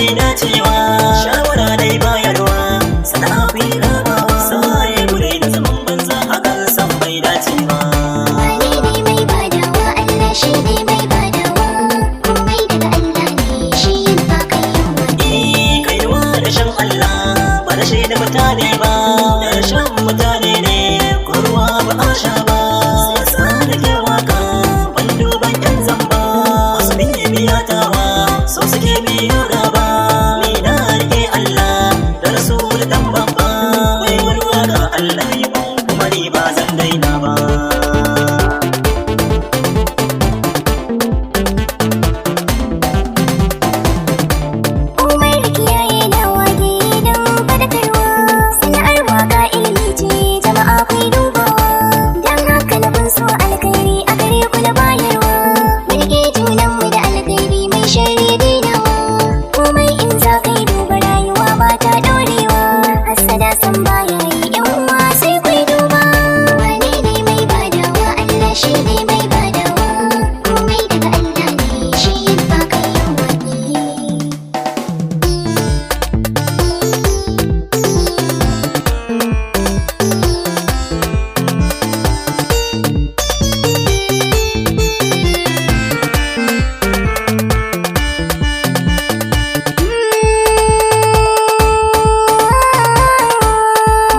mai dacewa, shawara dai bayarwa, sana'a ku yi rabawa, sai gure da zaman banza hakan san bai dace ba. Wane ne mai badawa? Allah shi ne mai badawa, komai daga Allah ne, shi yin ba kai yawa. Kaiwa da shan Allah ba da shi da mutane ba, da shan mutane ne ko ruwa ba a sha ba. Siyasa da ke waka ban duban yan zamba, wasu biya tawa so suke biyo gaba. Ni na rike Allah da Rasul dan babba, wai wani waka Allah yi mun kuma ni ba zan daina ba. Komai da kiyaye na wage don fadakarwa, sana'ar waka ilimi ce jama'a kai dubawa, don haka na kun so alkhairi a gare ku na bayarwa, mu rike junanmu da alkhairi mai shari dainawa, komai in za kai duba rayuwa ba ta dorewa, hassada san baya yi yan uwa sai kai duba. Wane ne mai badawa? Allah shi ne mai badawa, komai daga Allah ne, shi yin ba kai yawa ne.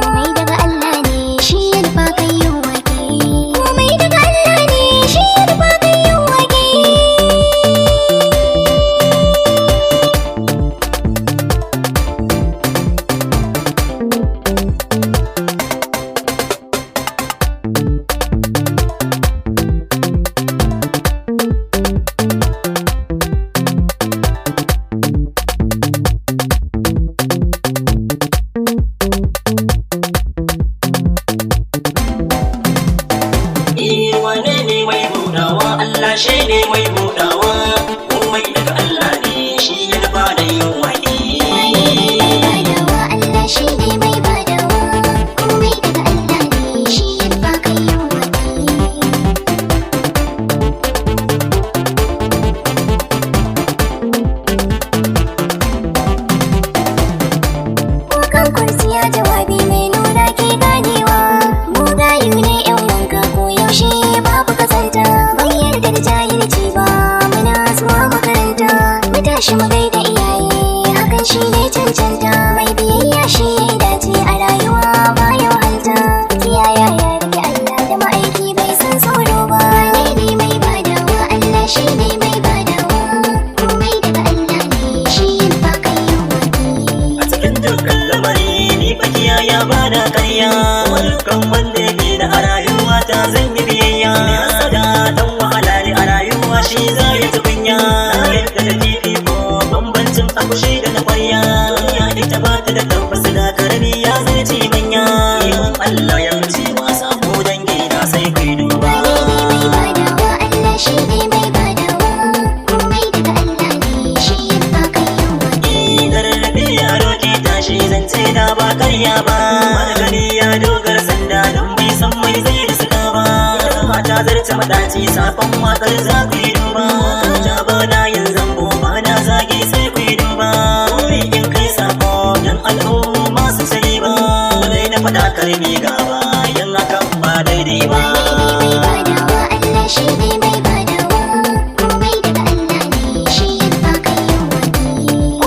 Komai daga Allah ne, shi ya nufa kai yin wake. Komai daga Allah ne, shi ya nufa kai yin wake. Wane ne mai budawa? Allah shi ne mai budawa, komai daga Allah ne, shi ya nufa da yin waƙi. Wane ne mai badawa? Allah shi ne mai badawa. Komai daga Allah ne, shi ya nufa kai yin wake. Wakan kurciya jawabi mai nuna ke ganewa, mu gayu ne yan wanka ko yaushe babu kasanta, ban yarda da jahilci ba, muna zuwa makaranta, mu tashi mu gaida iyaye, hakan shi ne cancanta, mai biyayya shi ya dace a rayuwa ba ya wahalta, kiyaya ya rike Allah da ma'aiki bai san tsoro ba. Wane ne mai badawa? Allah shi ne mai badawa, komai daga Allah ne, shi yin ba kai yin wake. A cikin dukkan lamari ni fa kiyaya ba da karya, dukkan wanda yake da a rayuwa ta zan yi biyayya. Mai hasada dan wahala ne a rayuwa shi za ya ji kunya, na yadda da fifi ko bambancin akushi da na kwarya. Duniya ita ba ta da tabbas da karami ya zarce manya, yawan Allah ya fice wasa ko dangi na sai kai duba. Wane ne mai badawa? Allah shi ne mai badawa, komai daga Allah ne, shi yin ba kai yin wake. Da rarrafe yaro ke tashi zance da ba karya ba, margani ya dogara sanda don bai san mai zai riska ba. Mata zarce madaci safon wakar za ku yi duba, ta ba na yin zambo ba na zage sai ku yi duba. Wuri in kai sako don al'umma su sani ba, dai na faɗa karmi gaba yin hakan ba daidai ba. Wane ne mai badawa? Allah shi ne mai badawa, komai daga Allah ne, shi yin ba kai yin wake.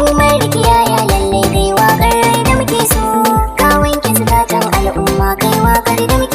Umar da kiyaya lalle kai waƙar da muke so, ka wanke zukatan al'umma kai waƙar da muke